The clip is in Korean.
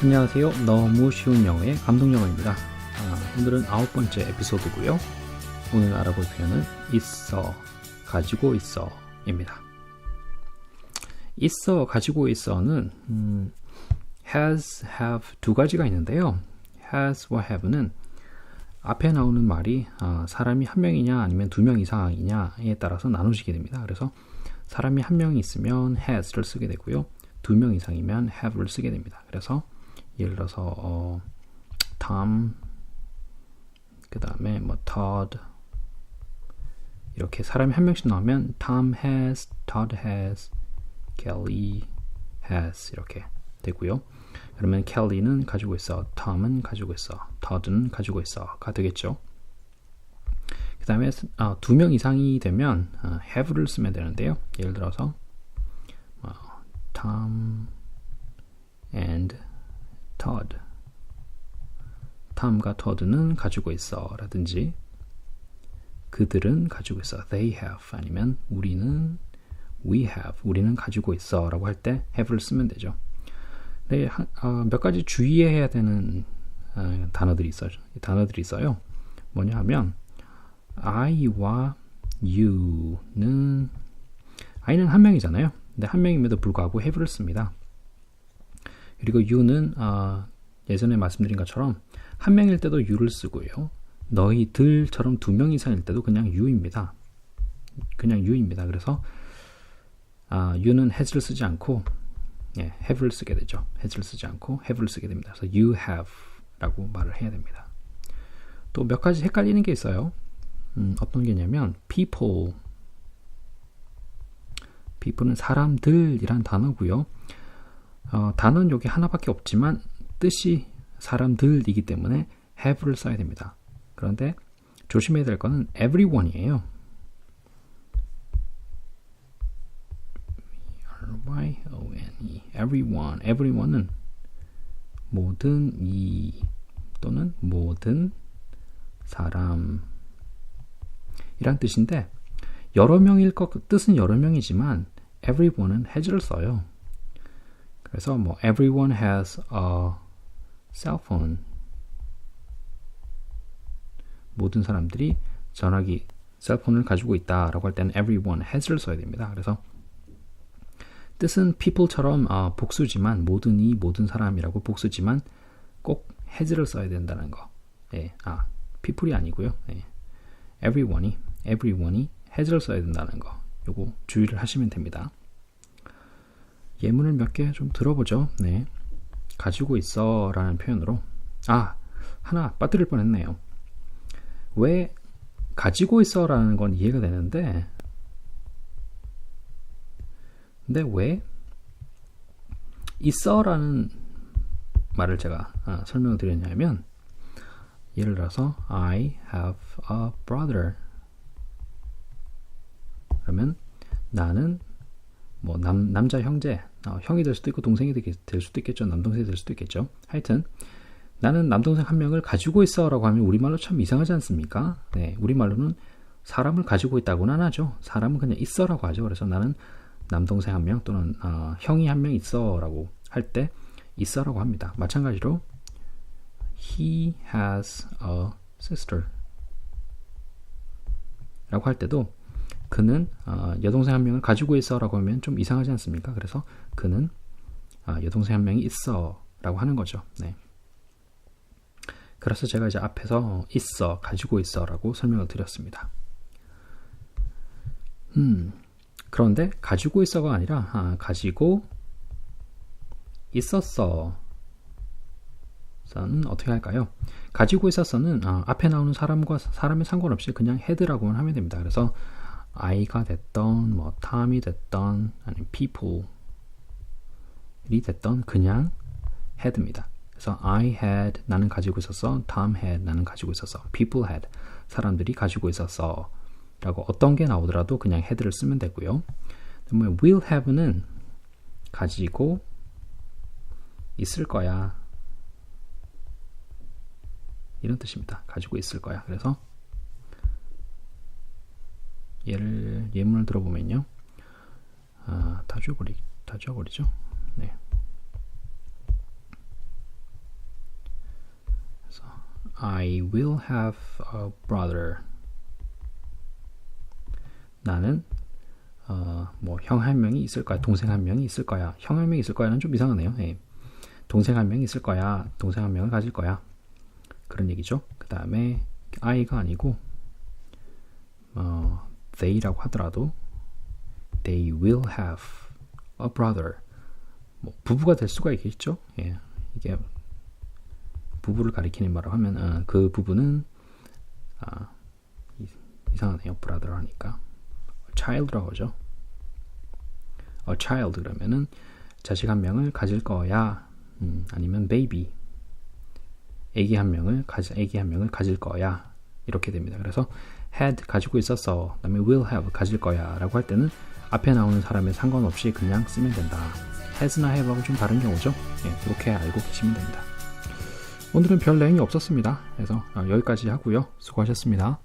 안녕하세요. 너무 쉬운 영어의 감동영어입니다. 오늘은 9번째 에피소드고요. 오늘 알아볼 표현은 있어, 가지고 있어 입니다. 있어, 가지고 있어는 has, have 두 가지가 있는데요. has와 have는 앞에 나오는 말이 사람이 한 명이냐 아니면 두 명 이상이냐에 따라서 나눠지게 됩니다. 그래서 사람이 한 명이 있으면 has를 쓰게 되고요. 두 명 이상이면 have를 쓰게 됩니다. 그래서 예를 들어서 Tom, 그 다음에 뭐 Todd 이렇게 사람이 한 명씩 나오면 Tom has, Todd has, Kelly has 이렇게 되고요. 그러면 Kelly는 가지고 있어, Tom은 가지고 있어, Todd는 가지고 있어가 되겠죠. 그 다음에 두 명 이상이 되면 have를 쓰면 되는데요. 예를 들어서 Tom and Todd, Tom과 Todd는 가지고 있어 라든지 그들은 가지고 있어, they have, 아니면 우리는 we have, 우리는 가지고 있어 라고 할 때 have를 쓰면 되죠. 네, 몇 가지 주의해야 되는 단어들이 있어요. 뭐냐 하면 I와 you는 I는 한 명이잖아요. 근데 한 명임에도 불구하고 have를 씁니다. 그리고 you는 예전에 말씀드린 것처럼 한 명일 때도 you를 쓰고요. 너희들처럼 두 명 이상일 때도 그냥 you입니다. 그냥 you입니다. 그래서 you는 has를 쓰지 않고 have를 쓰게 되죠. has를 쓰지 않고 have를 쓰게 됩니다. 그래서 you have 라고 말을 해야 됩니다. 또 몇 가지 헷갈리는 게 있어요. 어떤 게냐면 people는 사람들이란 단어고요. 단어는 여기 하나밖에 없지만 뜻이 사람들이기 때문에 have를 써야 됩니다. 그런데 조심해야 될 거는 everyone이에요. everyone은 모든 이 또는 모든 사람 이란 뜻인데 여러 명일 뜻은 여러 명이지만 everyone은 has를 써요. 그래서 뭐 everyone has a cell phone, 모든 사람들이 전화기 셀폰을 가지고 있다라고 할 때는 everyone has를 써야 됩니다. 그래서 뜻은 people처럼 복수지만 모든 이 모든 사람이라고 복수지만 꼭 has를 써야 된다는 거. people이 아니고요. everyone이 has를 써야 된다는 거. 요거 주의를 하시면 됩니다. 예문을 몇 개 좀 들어보죠. 네, 가지고 있어 라는 표현으로 하나 빠뜨릴 뻔했네요. 왜 가지고 있어 라는 건 이해가 되는데 근데 왜 있어 라는 말을 제가 설명을 드렸냐면 예를 들어서 I have a brother 그러면 나는 뭐 남자 형제, 형이 될 수도 있고 동생이 될 수도 있겠죠. 남동생이 될 수도 있겠죠. 하여튼 나는 남동생 한 명을 가지고 있어 라고 하면 우리말로 참 이상하지 않습니까? 네, 우리말로는 사람을 가지고 있다고는 안 하죠. 사람은 그냥 있어 라고 하죠. 그래서 나는 남동생 한 명 또는 형이 한 명 있어 라고 할 때 있어 라고 합니다. 마찬가지로 He has a sister 라고 할 때도 그는 여동생 한 명을 가지고 있어 라고 하면 좀 이상하지 않습니까? 그래서 그는 여동생 한 명이 있어 라고 하는 거죠. 네. 그래서 제가 이제 앞에서 있어, 가지고 있어 라고 설명을 드렸습니다. 그런데 가지고 있어가 아니라 가지고 있었어 는 어떻게 할까요? 가지고 있었어는 앞에 나오는 사람에 상관없이 그냥 had라고만 하면 됩니다. 그래서 I가 됐던 뭐 Tom이 됐던 아니면 people이 됐던 그냥 had입니다. 그래서 I had 나는 가지고 있었어, Tom had 나는 가지고 있었어, people had 사람들이 가지고 있었어 라고 어떤 게 나오더라도 그냥 had를 쓰면 되고요. 그다음에 will have는 가지고 있을 거야 이런 뜻입니다. 가지고 있을 거야. 그래서 예문을 들어보면요. 다 지워버리죠. 네. I will have a brother. 나는 뭐 형 한 명이 있을 거야. 동생 한 명이 있을 거야. 형 한 명이 있을 거야는 좀 이상하네요. 예. 동생 한 명이 있을 거야. 동생 한 명을 가질 거야. 그런 얘기죠. 그 다음에 I가 아니고 they라고 하더라도 they will have a brother. 뭐 부부가 될 수가 있겠죠. 예. 이게 부부를 가리키는 말로 하면 그 부부는 이상하네요. brother 하니까 child라고 하죠. a child 그러면은 자식 한 명을 가질 거야. 아니면 baby 애기 한 명을 가질 거야. 이렇게 됩니다. 그래서 had 가지고 있었어. 그다음에 will have 가질 거야라고 할 때는 앞에 나오는 사람에 상관없이 그냥 쓰면 된다. has나 have하고 좀 다른 경우죠. 예, 그렇게 알고 계시면 됩니다. 오늘은 별 내용이 없었습니다. 그래서 여기까지 하고요. 수고하셨습니다.